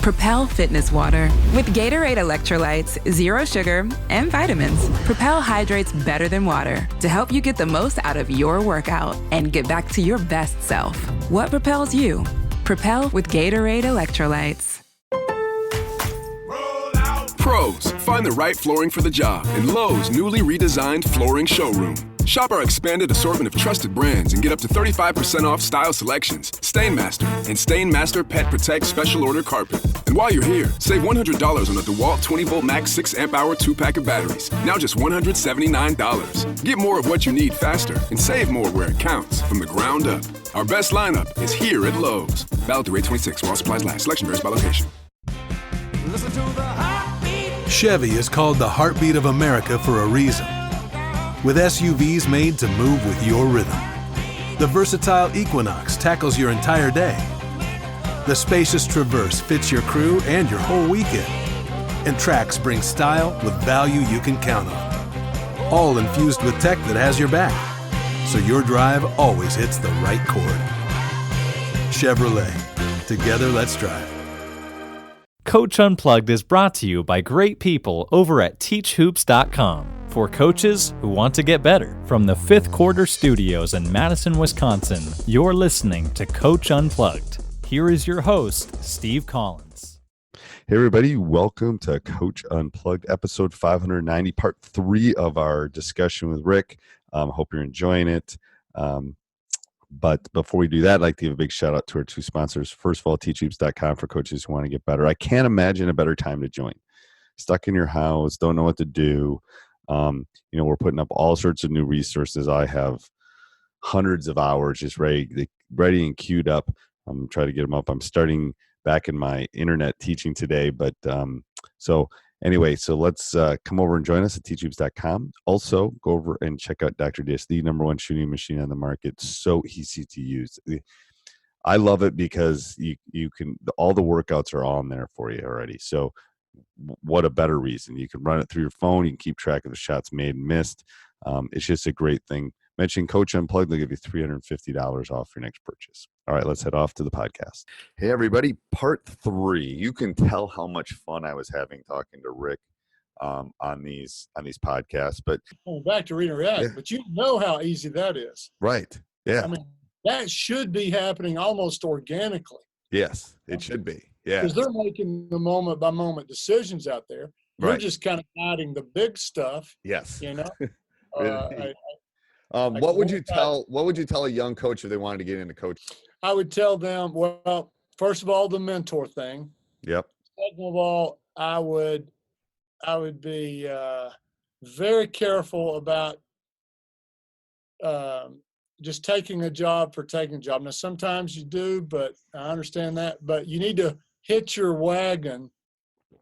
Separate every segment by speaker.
Speaker 1: Propel Fitness Water. With Gatorade electrolytes, zero sugar, and vitamins, Propel hydrates better than water to help you get the most out of your workout and get back to your best self. What propels you? Propel with Gatorade electrolytes.
Speaker 2: Pros, find the right flooring for the job in Lowe's newly redesigned flooring showroom. Shop our expanded assortment of trusted brands and get up to 35% off style selections, Stainmaster, and Stainmaster Pet Protect Special Order Carpet. And while you're here, save $100 on a DeWalt 20-volt max 6-amp-hour 2-pack of batteries, now just $179. Get more of what you need faster and save more where it counts from the ground up. Our best lineup is here at Lowe's. Valid through 8/26 while supplies last. Selection varies by location.
Speaker 3: Listen to the heartbeat.
Speaker 4: Chevy is called the heartbeat of America for a reason. With SUVs made to move with your rhythm. The versatile Equinox tackles your entire day. The spacious Traverse fits your crew and your whole weekend. And Trax brings style with value you can count on. All infused with tech that has your back, so your drive always hits the right chord. Chevrolet. Together, let's drive.
Speaker 5: Coach Unplugged is brought to you by great people over at teachhoops.com. For coaches who want to get better. From the Fifth Quarter Studios in Madison, Wisconsin, you're listening to Coach Unplugged. Here is your host, Steve Collins.
Speaker 6: Hey everybody, welcome to Coach Unplugged, episode 590, part 3 of our discussion with Rick. Hope you're enjoying it. But before we do that, I'd like to give a big shout out to our 2 sponsors. First of all, teachhoops.com for coaches who want to get better. I can't imagine a better time to join. Stuck in your house, don't know what to do. We're putting up all sorts of new resources. I have hundreds of hours just ready and queued up. I'm trying to get them up. I'm starting back in my internet teaching today. But so let's come over and join us at teachhoops.com. Also, go over and check out Dr. Dish, the number 1 shooting machine on the market. So easy to use. I love it because you can, all the workouts are on there for you already. So what a better reason. You can run it through your phone. You can keep track of the shots made and missed. It's just a great thing. Mention Coach Unplugged, they'll give you $350 off your next purchase. All right, let's head off to the podcast. Hey, everybody, part 3. You can tell how much fun I was having talking to Rick on these podcasts. But
Speaker 7: back to reinteract, but you know how easy that is.
Speaker 6: Right, yeah.
Speaker 7: I mean, that should be happening almost organically.
Speaker 6: Yes, it should be. Yeah,
Speaker 7: because they're making the moment by moment decisions out there. You're
Speaker 6: right.
Speaker 7: just kind of guiding the big stuff.
Speaker 6: Yes.
Speaker 7: What
Speaker 6: would you tell a young coach if they wanted to get into coaching?
Speaker 7: I would tell them, well, first of all, the mentor thing.
Speaker 6: Yep.
Speaker 7: Second of all, I would be very careful about just taking a job for taking a job. Now, sometimes you do, but I understand that. But you need to hitch your wagon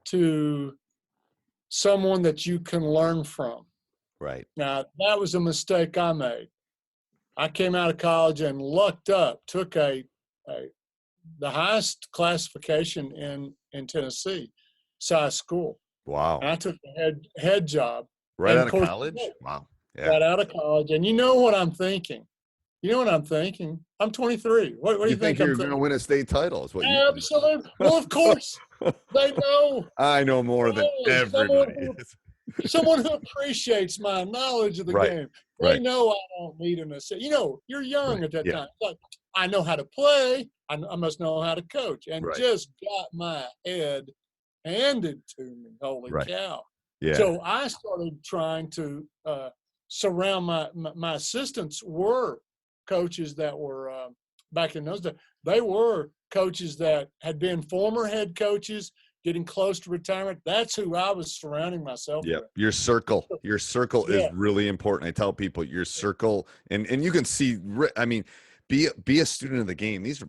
Speaker 7: to someone that you can learn from.
Speaker 6: Right.
Speaker 7: Now, that was a mistake I made. I came out of college and lucked up, took the highest classification in Tennessee, size school.
Speaker 6: Wow.
Speaker 7: And I took the head job.
Speaker 6: Right out of college? Wow. Yeah.
Speaker 7: Right out of college. And you know what I'm thinking? I'm 23. What do you think
Speaker 6: you're going to win a state title? Is what
Speaker 7: Absolutely. Well, of course. They know.
Speaker 6: I know more than everybody.
Speaker 7: Someone who appreciates my knowledge of the game. They know I don't need an assist. You're young at that time. Like, I know how to play. I must know how to coach. And just got my head handed to me. Holy cow. Yeah. So I started trying to surround my assistants were coaches that were back in those days. They were coaches that had been former head coaches, getting close to retirement. That's who I was surrounding myself with.
Speaker 6: Your circle is really important. I tell people your circle, and you can see, I mean, be a student of the game. These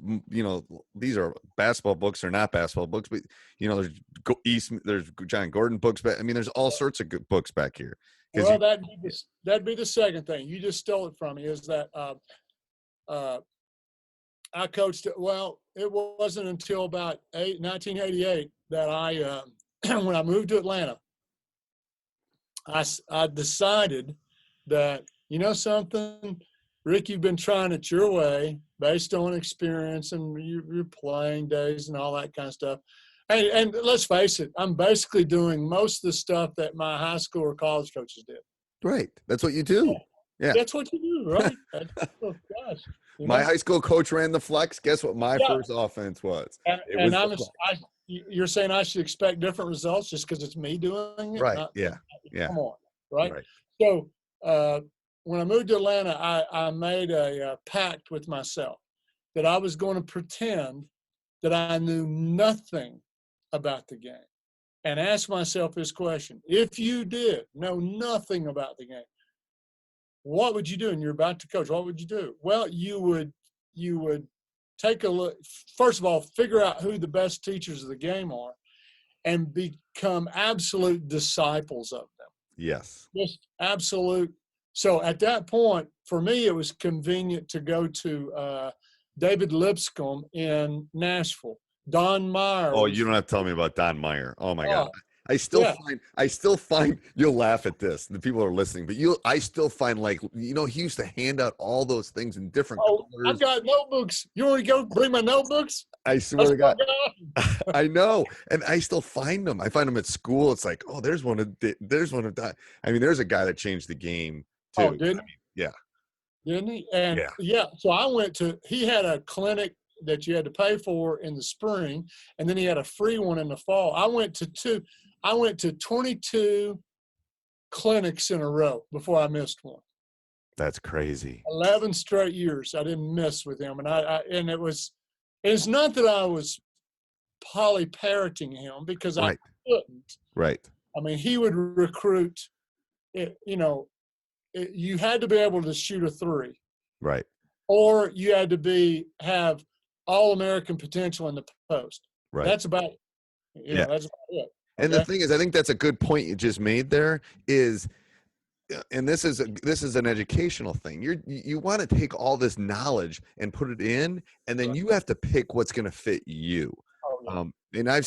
Speaker 6: are basketball books or not basketball books, but there's John Gordon books, but I mean, there's all sorts of good books back here.
Speaker 7: Well, that'd be the second thing. You just stole it from me, is that I coached – well, it wasn't until about 1988 that I when I moved to Atlanta, I decided that, something, Rick, you've been trying it your way based on experience and your playing days and all that kind of stuff. And let's face it, I'm basically doing most of the stuff that my high school or college coaches did.
Speaker 6: Right. That's what you do. Yeah.
Speaker 7: That's what you do, right? Oh, gosh.
Speaker 6: My high school coach ran the flex. Guess what my first offense was?
Speaker 7: You're saying I should expect different results just because it's me doing it?
Speaker 6: Right.
Speaker 7: Come on. Right?
Speaker 6: Right.
Speaker 7: So when I moved to Atlanta, I made a pact with myself that I was going to pretend that I knew nothing about the game and ask myself this question. If you did know nothing about the game, what would you do? And you're about to coach. What would you do? Well, you would take a look. First of all, figure out who the best teachers of the game are and become absolute disciples of them.
Speaker 6: Yes.
Speaker 7: Just absolute. So at that point, for me, it was convenient to go to David Lipscomb in Nashville. Don Meyer.
Speaker 6: Oh, you don't have to tell me about Don Meyer. Oh my God. I still find you'll laugh at this. The people are listening, but I still find, like, he used to hand out all those things in different colors.
Speaker 7: I've got notebooks. You want to go bring my notebooks?
Speaker 6: I swear to God. I know. And I still find them. I find them at school. It's like, oh, there's one of that. I mean, there's a guy that changed the game too.
Speaker 7: Oh, didn't he?
Speaker 6: Yeah.
Speaker 7: Didn't he? And so he had a clinic that you had to pay for in the spring, and then he had a free one in the fall. I went to 22 clinics in a row before I missed one.
Speaker 6: That's crazy.
Speaker 7: 11 straight years I didn't miss with him, and it's not that I was poly parroting him because I couldn't.
Speaker 6: Right.
Speaker 7: I mean, he would recruit. You had to be able to shoot a three.
Speaker 6: Right.
Speaker 7: Or you had to have All-American potential in the post.
Speaker 6: Right.
Speaker 7: That's about it. That's about it.
Speaker 6: And the thing is, I think that's a good point you just made there is, and this is an educational thing. You want to take all this knowledge and put it in, and then you have to pick what's going to fit you. Oh, yeah. And I've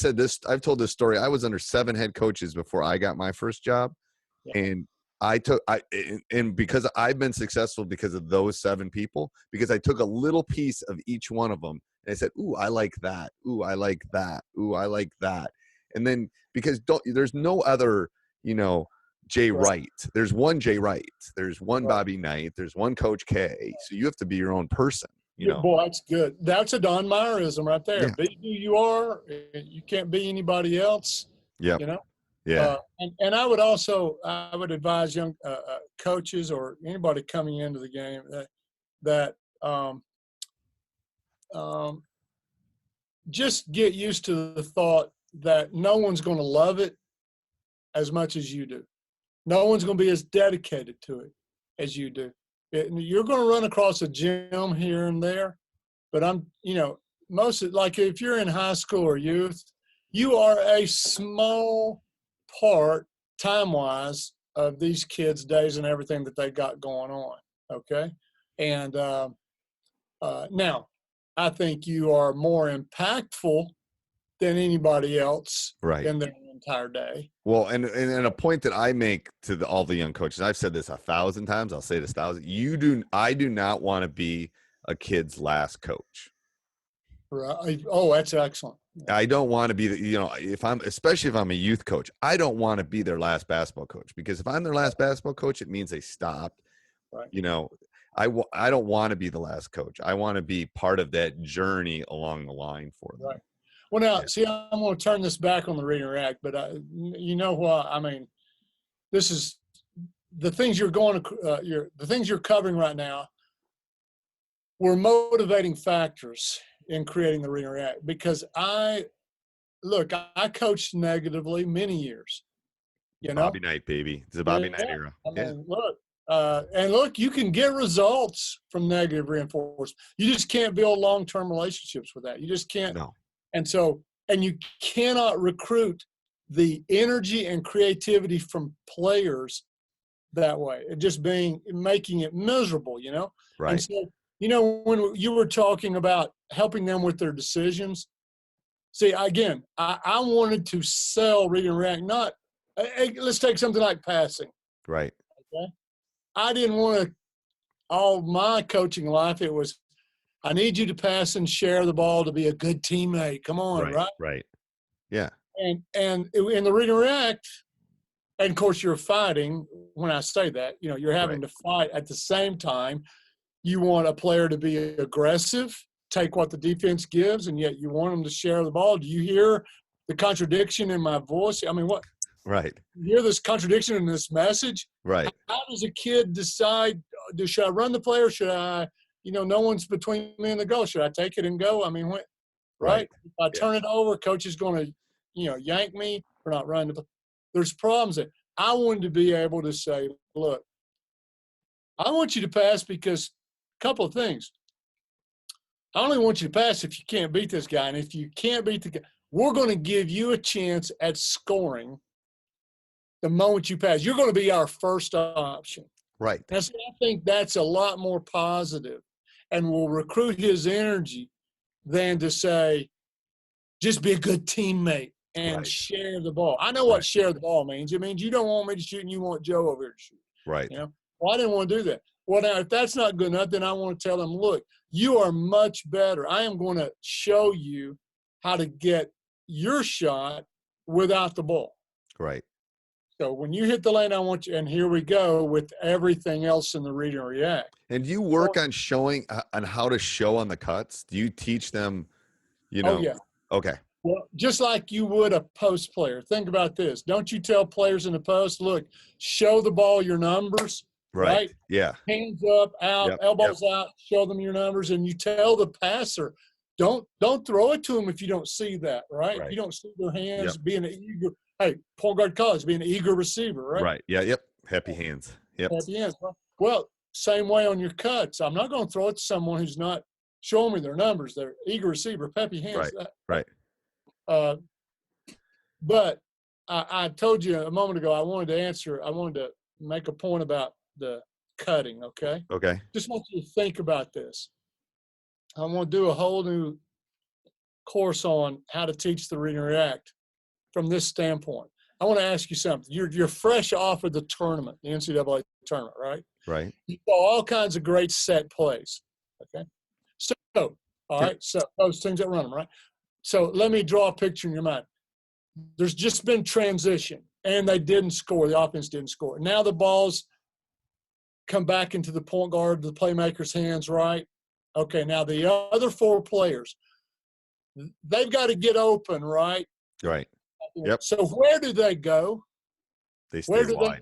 Speaker 6: told this story. I was under 7 head coaches before I got my first job. Yeah. And because I've been successful because of those 7 people, because I took a little piece of each one of them and I said, ooh, I like that. Ooh, I like that. Ooh, I like that. And then because there's no other, Jay Wright. There's one Jay Wright. There's one Bobby Knight. There's one Coach K. So you have to be your own person.
Speaker 7: Boy, that's good. That's a Don Meyerism right there. Yeah. Be who you are. You can't be anybody else.
Speaker 6: Yeah. Yeah.
Speaker 7: And I would advise young coaches or anybody coming into the game that just get used to the thought that no one's going to love it as much as you do. No one's going to be as dedicated to it as you do. You're going to run across a gym here and there, but like if you're in high school or youth, you are a small part time-wise of these kids' days and everything that they got going on, okay? And now, I think you are more impactful than anybody else in their entire day.
Speaker 6: Well, and a point that I make to all the young coaches, I've said this 1,000 times, I'll say this 1,000. I do not want to be a kid's last coach.
Speaker 7: Right. Oh, that's excellent.
Speaker 6: I don't want to be especially if I'm a youth coach, I don't want to be their last basketball coach, because if I'm their last basketball coach, it means they stopped.
Speaker 7: Right.
Speaker 6: I don't want to be the last coach. I want to be part of that journey along the line for them.
Speaker 7: Right. Well, now, see, I'm going to turn this back on the read and react, but you know what? I mean, this is the things the things you're covering right now were motivating factors in creating the read and react, because I coached negatively many years.
Speaker 6: Bobby Knight, baby. It's a Bobby Knight era.
Speaker 7: I mean, look, you can get results from negative reinforcement. You just can't build long-term relationships with that. You just can't.
Speaker 6: No.
Speaker 7: And you cannot recruit the energy and creativity from players that way. It just making it miserable, Right. And so, when you were talking about helping them with their decisions, see, again, I wanted to sell read and react, not let's take something like passing.
Speaker 6: Right.
Speaker 7: Okay. I didn't want to, all my coaching life, it was, I need you to pass and share the ball to be a good teammate. Come on, right?
Speaker 6: Right. Yeah.
Speaker 7: And in the read and react, and of course you're fighting when I say that, you're having to fight at the same time. You want a player to be aggressive, take what the defense gives, and yet you want them to share the ball. Do you hear the contradiction in my voice? I mean, what?
Speaker 6: Right.
Speaker 7: You hear this contradiction in this message?
Speaker 6: Right.
Speaker 7: How does a kid decide, should I run the play or should I, no one's between me and the goal. Should I take it and go? I mean, right? If I turn it over, coach is going to, yank me for not running the play. There's problems there. I wanted to be able to say, look, I want you to pass because a couple of things. I only want you to pass if you can't beat this guy. And if you can't beat the guy, we're going to give you a chance at scoring the moment you pass. You're going to be our first option.
Speaker 6: Right.
Speaker 7: And so I think that's a lot more positive and will recruit his energy than to say, just be a good teammate and share the ball. I know what share the ball means. It means you don't want me to shoot and you want Joe over here to shoot.
Speaker 6: Right.
Speaker 7: Well, I didn't want to do that. Well, now, if that's not good enough, then I want to tell them, look, you are much better. I am going to show you how to get your shot without the ball.
Speaker 6: Right.
Speaker 7: So when you hit the lane, I want you, and here we go with everything else in the read and react.
Speaker 6: And do you work on showing on how to show on the cuts? Do you teach them,
Speaker 7: Oh, yeah.
Speaker 6: Okay.
Speaker 7: Well, just like you would a post player. Think about this. Don't you tell players in the post, look, show the ball your numbers, right?
Speaker 6: Yeah.
Speaker 7: Hands up, out, elbows out, show them your numbers, and you tell the passer, don't throw it to them if you don't see that, right? If you don't see their hands being an eager, point guard college, being an eager receiver, right?
Speaker 6: Right. Yeah, yep. Happy hands. Yep.
Speaker 7: Happy hands. Well, same way on your cuts. I'm not going to throw it to someone who's not showing me their numbers. They're eager receiver, peppy hands.
Speaker 6: Right.
Speaker 7: But I told you a moment ago, I wanted to make a point about the cutting, okay?
Speaker 6: Okay.
Speaker 7: Just want you to think about this. I want to do a whole new course on how to teach the read and react from this standpoint. I want to ask you something. You're fresh off of the tournament, the NCAA tournament, right?
Speaker 6: Right.
Speaker 7: You saw all kinds of great set plays, okay? So, all right, so those teams that run them, right? So let me draw a picture in your mind. There's just been transition, and they didn't score. The offense didn't score. Now the balls come back into the point guard, the playmaker's hands, right? Okay, now the other four players, they've got to get open, right?
Speaker 6: Right. Yep.
Speaker 7: So where do they go?
Speaker 6: They stay wide.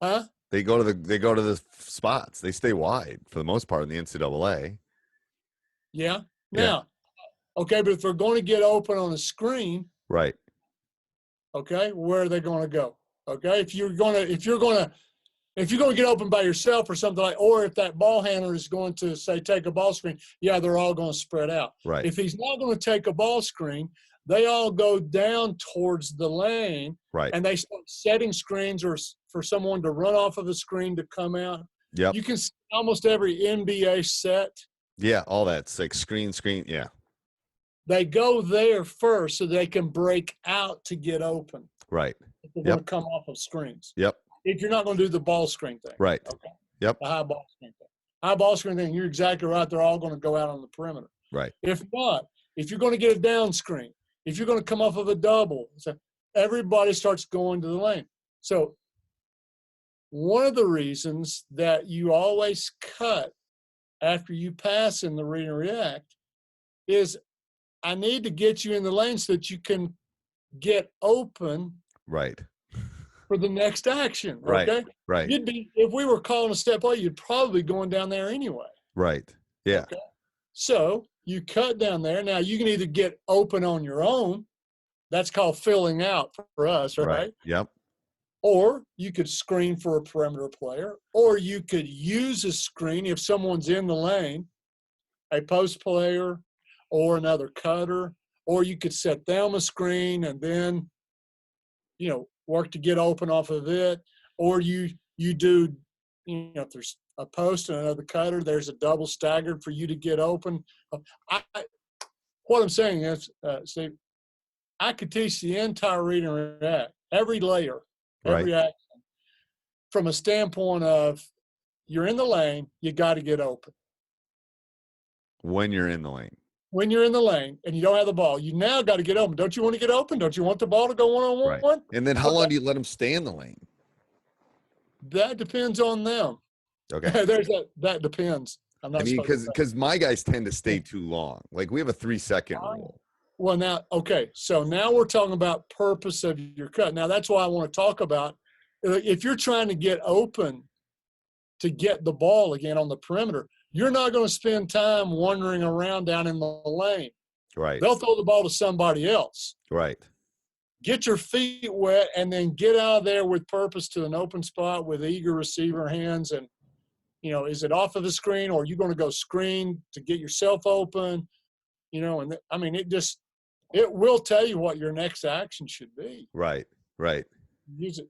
Speaker 7: Huh?
Speaker 6: They go to the spots. They stay wide for the most part in the NCAA.
Speaker 7: Yeah. Now, okay, but if they're going to get open on a screen,
Speaker 6: right?
Speaker 7: Okay, where are they going to go? Okay, if you're going to get open by yourself or something like, or if that ball handler is going to say take a ball screen, they're all going to spread out.
Speaker 6: Right.
Speaker 7: If he's not going to take a ball screen, they all go down towards the lane.
Speaker 6: Right.
Speaker 7: And they start setting screens or for someone to run off of a screen to come out.
Speaker 6: Yep.
Speaker 7: You can see almost every NBA set.
Speaker 6: Yeah, all that's like screen. Yeah.
Speaker 7: They go there first so they can break out to get open.
Speaker 6: Right.
Speaker 7: If they're going to come off of screens.
Speaker 6: Yep.
Speaker 7: If you're not going to do the ball screen thing.
Speaker 6: Right.
Speaker 7: Okay.
Speaker 6: Yep.
Speaker 7: The high ball screen thing. High ball screen thing, you're exactly right. They're all going to go out on the perimeter.
Speaker 6: Right.
Speaker 7: If not, if you're going to get a down screen, if you're going to come off of a double, so everybody starts going to the lane. So one of the reasons that you always cut after you pass in the read and react is I need to get you in the lane so that you can get open
Speaker 6: right
Speaker 7: for the next action. Okay?
Speaker 6: Right.
Speaker 7: You'd be, if we were calling a step play, you'd probably be going down there anyway.
Speaker 6: Right. Yeah.
Speaker 7: Okay? So you cut down there. Now you can either get open on your own. That's called filling out for us, right?
Speaker 6: Yep.
Speaker 7: Or you could screen for a perimeter player, or you could use a screen if someone's in the lane, a post player or another cutter, or you could set them a screen and then, work to get open off of it. Or you do, if there's a post and another cutter, there's a double staggered for you to get open. What I'm saying is, Steve, I could teach the entire read and react, every layer, every action, from a standpoint of you're in the lane, you got to get open.
Speaker 6: When you're in the lane.
Speaker 7: when you're in the lane and you don't have the ball, you now got to get open. Don't you want to get open? Don't you want the ball to go one-on-one?
Speaker 6: Right. And then how long do you let them stay in the lane?
Speaker 7: That depends on them.
Speaker 6: Okay.
Speaker 7: That depends. I'm not
Speaker 6: because my guys tend to stay too long. Like we have a 3-second rule.
Speaker 7: Well, now, okay. So now we're talking about purpose of your cut. Now that's why I want to talk about if you're trying to get open to get the ball again on the perimeter, you're not going to spend time wandering around down in the lane.
Speaker 6: Right.
Speaker 7: They'll throw the ball to somebody else.
Speaker 6: Right.
Speaker 7: Get your feet wet and then get out of there with purpose to an open spot with eager receiver hands. And, is it off of the screen or are you going to go screen to get yourself open? And I mean, it will tell you what your next action should be.
Speaker 6: Right. Right.
Speaker 7: Use it.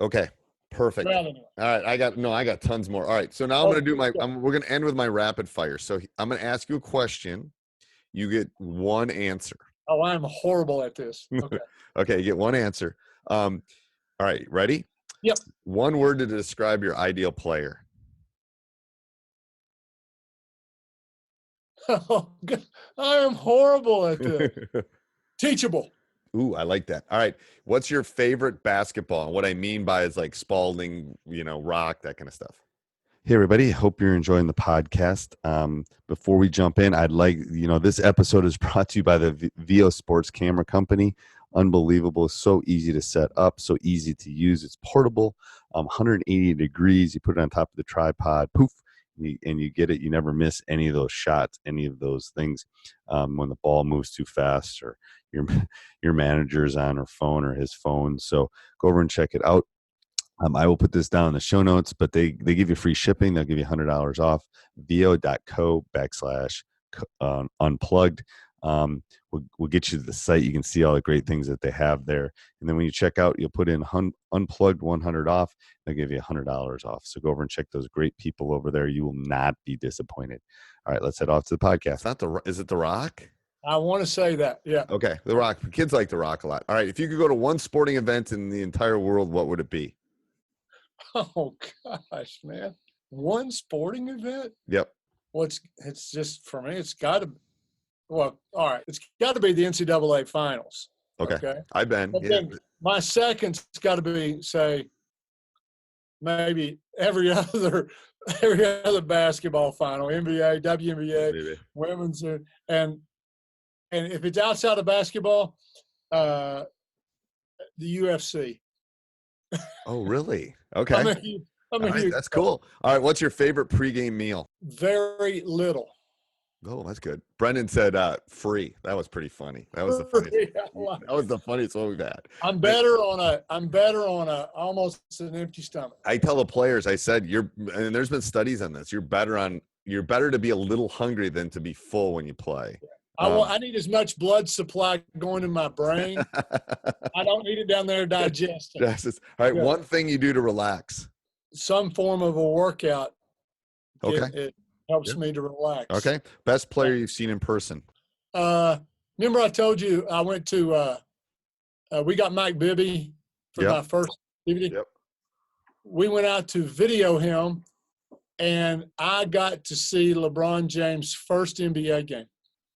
Speaker 6: Okay. Perfect.
Speaker 7: Well, anyway.
Speaker 6: All right. I got tons more. All right. So now I'm going to do we're going to end with my rapid fire. So I'm going to ask you a question. You get one answer.
Speaker 7: Oh, I'm horrible at this. Okay.
Speaker 6: Okay. You get one answer. All right. Ready?
Speaker 7: Yep.
Speaker 6: One word to describe your ideal player.
Speaker 7: Oh, God. I am horrible at this. Teachable.
Speaker 6: Ooh, I like that. All right. What's your favorite basketball? And what I mean by is like Spalding, Rock, that kind of stuff. Hey, everybody. Hope you're enjoying the podcast. Before we jump in, I'd like, this episode is brought to you by the VO Sports Camera Company. Unbelievable. So easy to set up, so easy to use. It's portable, 180 degrees. You put it on top of the tripod, poof, and you get it. You never miss any of those shots, any of those things when the ball moves too fast or your manager's on her phone or his phone. So go over and check it out. I will put this down in the show notes, but they give you free shipping. They'll give you $100 off. VO.co/unplugged. We'll get you to the site. You can see all the great things that they have there. And then when you check out, you'll put in unplugged 100 off. They'll give you $100 off. So go over and check those great people over there. You will not be disappointed. All right, let's head off to the podcast. Is it The Rock?
Speaker 7: I want to say that. Yeah.
Speaker 6: Okay. The Rock. Kids like The Rock a lot. All right. If you could go to one sporting event in the entire world, what would it be?
Speaker 7: Oh gosh, man. One sporting event?
Speaker 6: Yep.
Speaker 7: Well, it's just for me, it's got to all right. It's got to be the NCAA finals.
Speaker 6: Okay. I've been.
Speaker 7: My second's got to be, say, maybe every other basketball final, NBA, WNBA,
Speaker 6: Maybe.
Speaker 7: Women's, and if it's outside of basketball, the UFC.
Speaker 6: Oh, really? Okay.
Speaker 7: I'm a huge
Speaker 6: that's cool. All right. What's your favorite pregame meal?
Speaker 7: Very little.
Speaker 6: Oh, that's good. Brendan said free. That was pretty funny. That was the funniest. That was the funnious one we've had.
Speaker 7: I'm better on a almost an empty stomach.
Speaker 6: I tell the players, I said, and there's been studies on this. You're better to be a little hungry than to be full when you play.
Speaker 7: I need as much blood supply going in my brain. I don't need it down there digesting.
Speaker 6: All right. Yeah. One thing you do to relax.
Speaker 7: Some form of a workout.
Speaker 6: Okay.
Speaker 7: It helps me to relax.
Speaker 6: Okay. Best player you've seen in person.
Speaker 7: Remember I told you I went to we got Mike Bibby for my first DVD.
Speaker 6: Yep.
Speaker 7: We went out to video him, and I got to see LeBron James' first NBA game,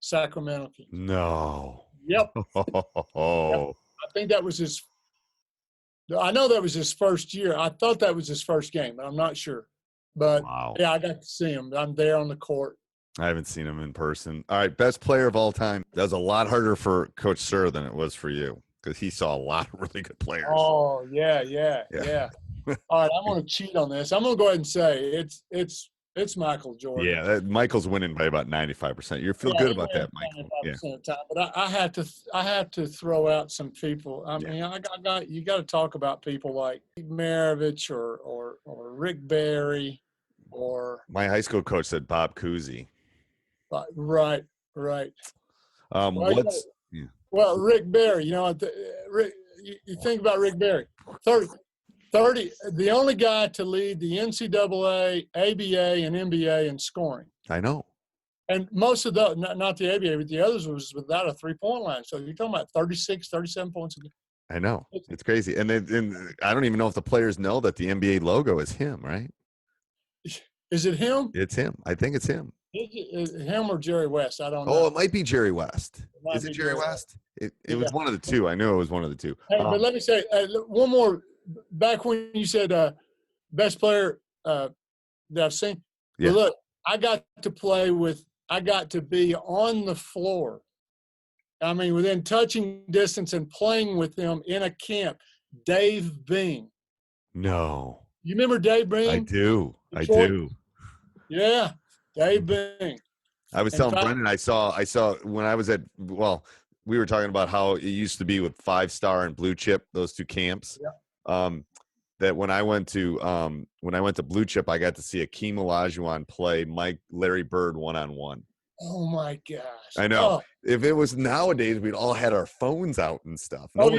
Speaker 7: Sacramento Kings.
Speaker 6: No.
Speaker 7: Yep.
Speaker 6: Oh.
Speaker 7: I think that was I know that was his first year. I thought that was his first game, but I'm not sure. But, yeah, I got to see him. I'm there on the court.
Speaker 6: I haven't seen him in person. All right, best player of all time. That was a lot harder for Coach Sir than it was for you because he saw a lot of really good players.
Speaker 7: Oh, yeah. All right, I'm going to cheat on this. I'm going to go ahead and say it's Michael Jordan.
Speaker 6: Yeah, Michael's winning by about 95%. You feel good about that, Michael. Yeah.
Speaker 7: Of the time, but I have to throw out some people. I mean, you got to talk about people like Maravich or Rick Barry or
Speaker 6: my high school coach said Bob Cousy.
Speaker 7: Right.
Speaker 6: Well,
Speaker 7: Rick Barry. You think about Rick Barry. 30, the only guy to lead the NCAA, ABA, and NBA in scoring.
Speaker 6: I know.
Speaker 7: And most of the, not the ABA, but the others was without a three-point line. So you're talking about 36, 37 points a game.
Speaker 6: I know. It's crazy. And I don't even know if the players know that the NBA logo is him, right?
Speaker 7: Is it him?
Speaker 6: It's him. I think it's him.
Speaker 7: Him or Jerry West? I don't know.
Speaker 6: Oh, it might be Jerry West. Is it Jerry West? It was one of the two. I knew it was one of the two.
Speaker 7: Hey, but let me say one more. Back when you said best player that I've seen.
Speaker 6: Yeah.
Speaker 7: Well, look, I got to be on the floor. I mean, within touching distance and playing with him in a camp. Dave Bing.
Speaker 6: No.
Speaker 7: You remember Dave Bing?
Speaker 6: I do. I do.
Speaker 7: Yeah, Dave Bing.
Speaker 6: I was telling Brendan, I saw when I was we were talking about how it used to be with 5-Star and Blue Chip, those two camps.
Speaker 7: Yeah.
Speaker 6: That when I went to Blue Chip, I got to see Akeem Olajuwon play Larry Bird 1-on-1.
Speaker 7: Oh my gosh!
Speaker 6: I know.
Speaker 7: Oh.
Speaker 6: If it was nowadays, we'd all had our phones out and stuff. What's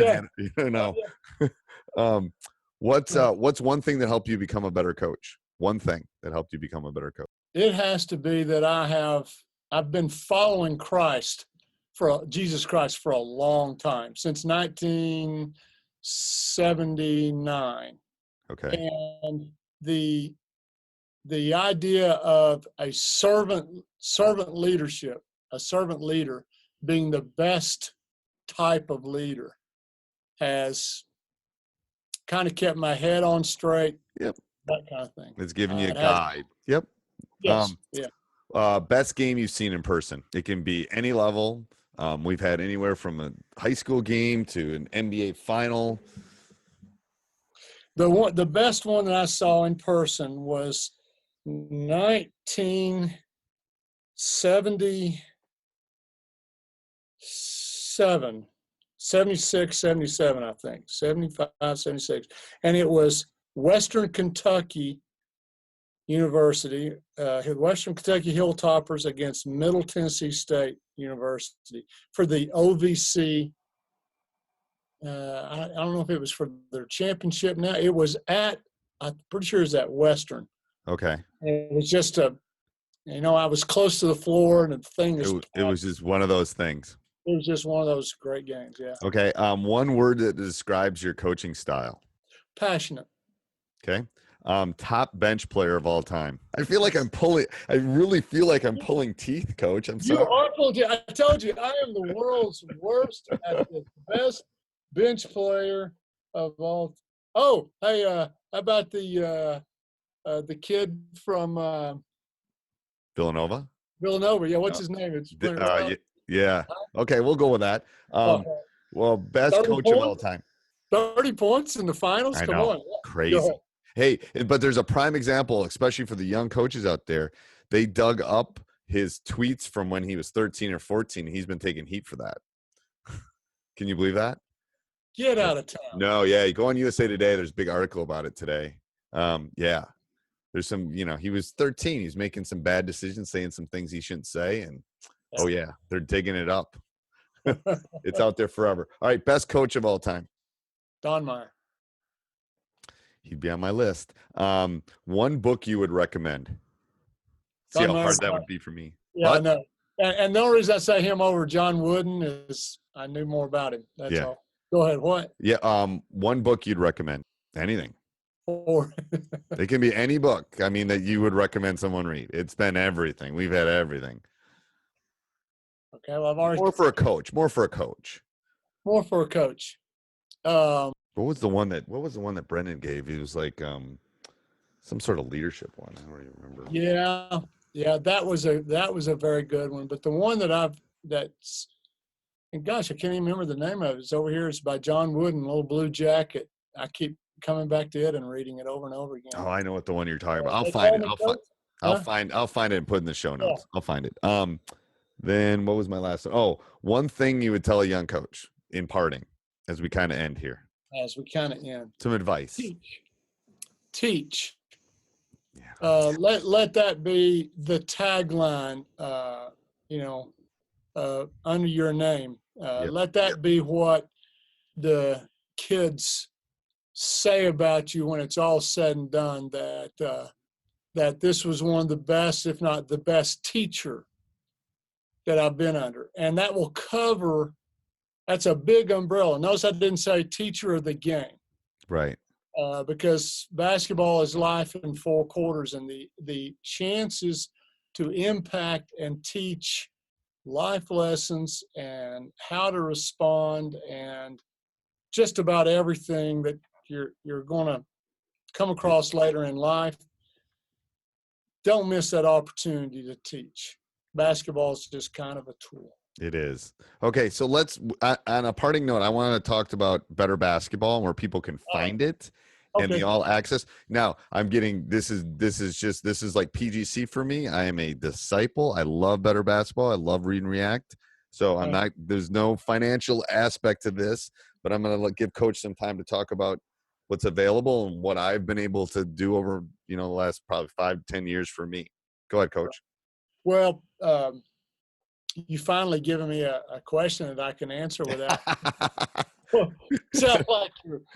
Speaker 6: one thing that helped you become a better coach? One thing that helped you become a better coach?
Speaker 7: It has to be that I've been following Jesus Christ for a long time, since 1979.
Speaker 6: Okay.
Speaker 7: And the idea of a servant leadership, a servant leader being the best type of leader has kind of kept my head on straight.
Speaker 6: Yep.
Speaker 7: That kind of thing.
Speaker 6: It's giving you a guide. Yep.
Speaker 7: Yes.
Speaker 6: Best game you've seen in person. It can be any level. We've had anywhere from a high school game to an NBA final.
Speaker 7: The best one that I saw in person was 1977, 76, 77, I think, 75, 76. And it was Western Kentucky University, Western Kentucky Hilltoppers against Middle Tennessee State University for the OVC. I don't know if it was for their championship now. It was I'm pretty sure it was at Western.
Speaker 6: Okay.
Speaker 7: And it was just I was close to the floor, and the thing is,
Speaker 6: it was just one of those things.
Speaker 7: It was just one of those great games. Yeah.
Speaker 6: Okay. One word that describes your coaching style.
Speaker 7: Passionate.
Speaker 6: Okay. Top bench player of all time. I really feel like I'm pulling teeth, Coach. I'm sorry.
Speaker 7: I told you, I am the world's worst at the best bench player of all. Oh, hey, how about the kid from
Speaker 6: Villanova?
Speaker 7: Villanova, yeah. What's his name? It's
Speaker 6: yeah. Okay, we'll go with that. Well, best coach of all time.
Speaker 7: 30 points in the finals? Come on.
Speaker 6: Crazy. Hey, but there's a prime example, especially for the young coaches out there. They dug up his tweets from when he was 13 or 14. He's been taking heat for that. Can you believe that?
Speaker 7: Get out of town.
Speaker 6: No, yeah. You go on USA Today. There's a big article about it today. Yeah. There's some, he was 13. He's making some bad decisions, saying some things he shouldn't say. And, oh, yeah, they're digging it up. It's out there forever. All right, best coach of all time.
Speaker 7: Don Meyer.
Speaker 6: He'd be on my list. One book you would recommend. See how hard that would be for me.
Speaker 7: Yeah, I know. And the only reason I say him over John Wooden is I knew more about him. That's all. Go ahead. What?
Speaker 6: Yeah. One book you'd recommend. Anything.
Speaker 7: Or
Speaker 6: it can be any book. I mean, that you would recommend someone read. It's been everything. We've had everything.
Speaker 7: Okay. Well, I've already.
Speaker 6: More for a coach. What was the one that Brendan gave? He was like some sort of leadership one. I don't even remember.
Speaker 7: Yeah, that was a very good one. But the one and gosh, I can't even remember the name of it. It's over here. It's by John Wooden, Little Blue Jacket. I keep coming back to it and reading it over and over again.
Speaker 6: Oh, I know what the one you're talking about. I'll find it. I'll find it and put it in the show notes. Yeah. I'll find it. Then what was my last one? Oh, one thing you would tell a young coach in parting as we kind of end here.
Speaker 7: As we kind of end.
Speaker 6: Some advice.
Speaker 7: Teach.
Speaker 6: Yeah.
Speaker 7: Let that be the tagline, under your name. Let that be what the kids say about you when it's all said and done, that this was one of the best, if not the best teacher that I've been under. And that will cover, that's a big umbrella. Notice I didn't say teacher of the game.
Speaker 6: Right.
Speaker 7: Because basketball is life in 4 quarters, and the chances to impact and teach life lessons and how to respond and just about everything that you're going to come across later in life. Don't miss that opportunity to teach. Basketball is just kind of a tool.
Speaker 6: It is. Okay, so let's, on a parting note, I want to talk about Better Basketball and where people can find it and the all access. Now, I'm getting, this is like PGC for me. I am a disciple. I love Better Basketball. I love Read and React. So I'm not, there's no financial aspect to this, but I'm going to give Coach some time to talk about what's available and what I've been able to do over, the last probably 5 to 10 years for me. Go ahead, Coach.
Speaker 7: Well, you finally given me a question that I can answer without sound like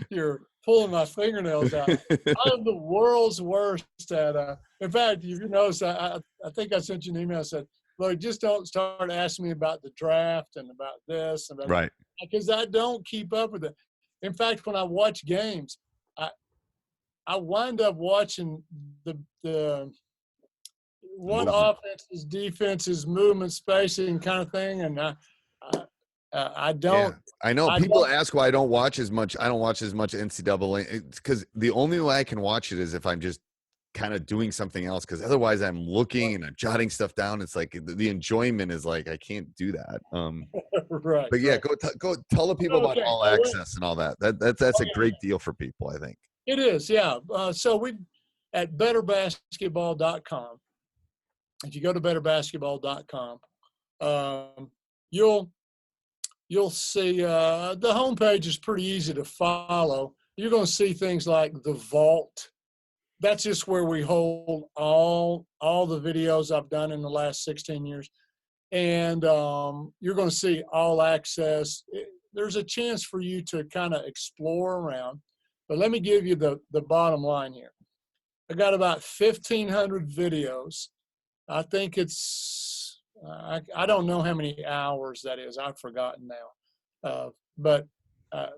Speaker 7: you're pulling my fingernails out. I'm the world's worst at in fact, you notice I think I sent you an email that said, look, just don't start asking me about the draft and about this and about
Speaker 6: right,
Speaker 7: because I don't keep up with it. In fact, when I watch games, I wind up watching the what offenses, defenses, movement, spacing kind of thing, and I don't.
Speaker 6: Yeah, I know people ask why I don't watch as much. I don't watch as much NCAA because the only way I can watch it is if I'm just kind of doing something else. Because otherwise, I'm looking and I'm jotting stuff down. It's like the enjoyment is like I can't do that.
Speaker 7: Right.
Speaker 6: But yeah,
Speaker 7: right.
Speaker 6: go tell the people about all access and all that. That's a great deal for people, I think.
Speaker 7: It is, yeah. So we at betterbasketball.com. If you go to betterbasketball.com, you'll see the homepage is pretty easy to follow. You're going to see things like the vault. That's just where we hold all the videos I've done in the last 16 years. And you're going to see all access. There's a chance for you to kind of explore around. But let me give you the bottom line here. I got about 1,500 videos. I think it's, I don't know how many hours that is. I've forgotten now. But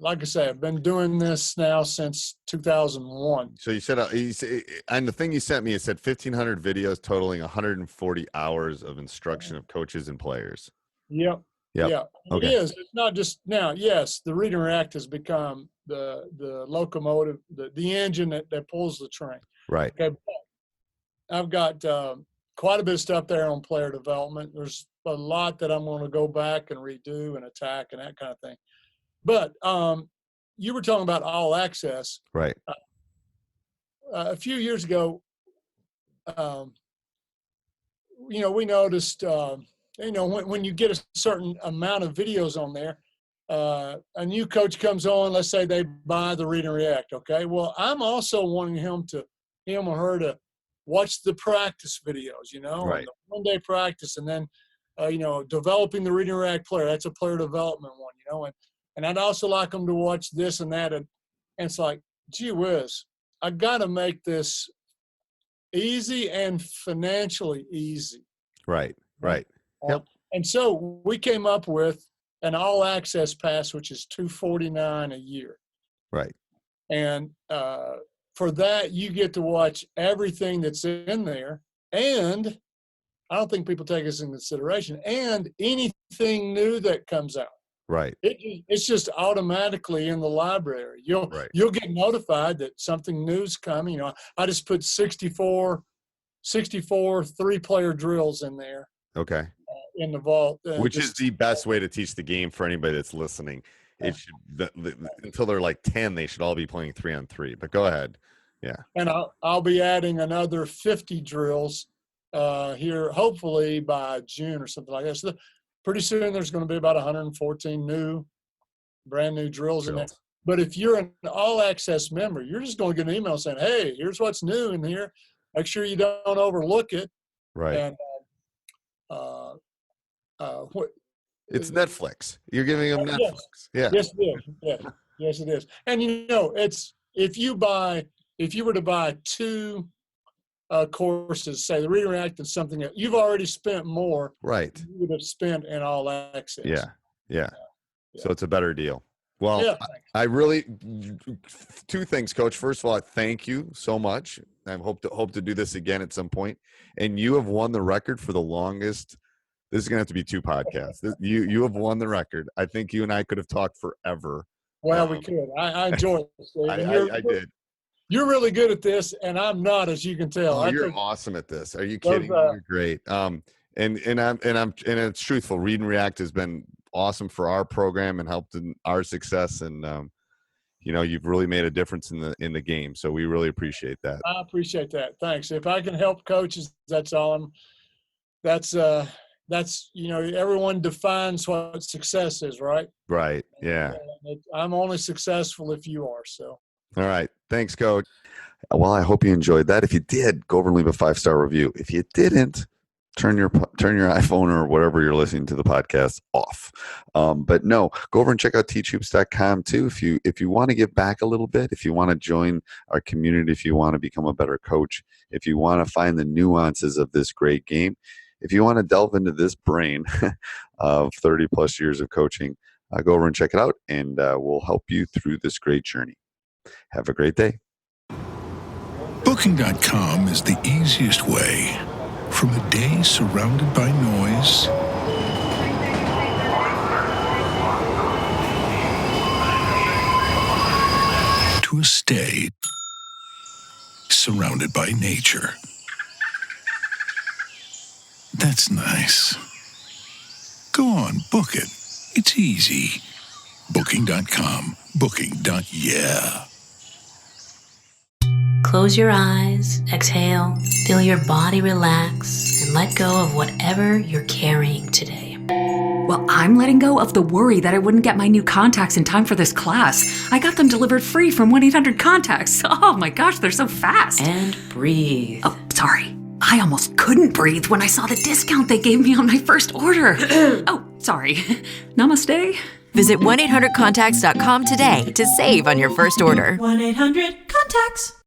Speaker 7: like I say, I've been doing this now since 2001.
Speaker 6: So you said, and the thing you sent me, it said 1,500 videos totaling 140 hours of instruction of coaches and players.
Speaker 7: Yep. Yeah. Okay. It is. It's not just now. Yes, the Read and React has become the locomotive, the engine that pulls the train.
Speaker 6: Right.
Speaker 7: Okay. I've got quite a bit of stuff there on player development. There's a lot that I'm going to go back and redo and attack and that kind of thing. But you were talking about all access.
Speaker 6: Right.
Speaker 7: A few years ago, we noticed, when you get a certain amount of videos on there, a new coach comes on, let's say they buy the Read and React. Okay. Well, I'm also wanting him or her to watch the practice videos,
Speaker 6: right.
Speaker 7: the one-day practice, and then, developing the Read and React player. That's a player development one, and I'd also like them to watch this and that. And it's like, gee whiz, I got to make this easy and financially easy.
Speaker 6: Right. Right. Yep.
Speaker 7: And so we came up with an all access pass, which is $249 a year.
Speaker 6: Right.
Speaker 7: And for that, you get to watch everything that's in there. And I don't think people take this into consideration. And anything new that comes out.
Speaker 6: Right.
Speaker 7: It's just automatically in the library. You'll get notified that something new's coming. I just put 64 3-player drills in there.
Speaker 6: Okay.
Speaker 7: In the vault,
Speaker 6: which is the best way to teach the game for anybody that's listening. It should until they're like 10, they should all be playing 3-on-3. But go ahead. Yeah. And
Speaker 7: I'll be adding another 50 drills here, hopefully by June or something like that. So pretty soon there's going to be about 114 brand new drills in there. But if you're an all access member, you're just going to get an email saying, hey, here's what's new in here. Make sure you don't overlook it.
Speaker 6: Right.
Speaker 7: And
Speaker 6: it's Netflix. You're giving them Netflix.
Speaker 7: Yes.
Speaker 6: Yeah.
Speaker 7: Yes, it is. Yeah. Yes, it is. And it's if you were to buy 2 courses, say the Read and React and something else, you've already spent more.
Speaker 6: Right.
Speaker 7: You would have spent in all access.
Speaker 6: Yeah. So it's a better deal. Well,
Speaker 7: Yeah.
Speaker 6: I really, two things, Coach. First of all, thank you so much. I hope to do this again at some point. And you have won the record for the longest. This is going to have to be 2 podcasts. You have won the record. I think you and I could have talked forever.
Speaker 7: Well, we could. I enjoy it.
Speaker 6: I did. You're
Speaker 7: really good at this, and I'm not, as you can tell.
Speaker 6: Oh, you're awesome at this. Are you kidding? You're great. And it's truthful. Read and React has been awesome for our program and helped in our success. And you've really made a difference in the game. So we really appreciate that.
Speaker 7: I appreciate that. Thanks. If I can help coaches, that's all. That's everyone defines what success is, right?
Speaker 6: Right. Yeah.
Speaker 7: I'm only successful if you are. So.
Speaker 6: All right. Thanks, Coach. Well, I hope you enjoyed that. If you did, go over and leave a 5-star review. If you didn't, turn your iPhone or whatever you're listening to the podcast off. But no, go over and check out teachhoops.com too. If you want to give back a little bit, if you want to join our community, if you want to become a better coach, if you want to find the nuances of this great game, if you want to delve into this brain of 30 plus years of coaching, go over and check it out, and we'll help you through this great journey. Have a great day.
Speaker 8: Booking.com is the easiest way from a day surrounded by noise to a stay surrounded by nature. That's nice. Go on, book it. It's easy. Booking.com. Booking.yeah.
Speaker 9: Close your eyes, exhale, feel your body relax, and let go of whatever you're carrying today.
Speaker 10: Well, I'm letting go of the worry that I wouldn't get my new contacts in time for this class. I got them delivered free from 1-800-CONTACTS. Oh my gosh, they're so fast.
Speaker 9: And breathe.
Speaker 10: Oh, sorry. I almost couldn't breathe when I saw the discount they gave me on my first order. Oh, sorry. Namaste.
Speaker 11: Visit 1-800-CONTACTS.com today to save on your first order.
Speaker 12: 1-800-CONTACTS.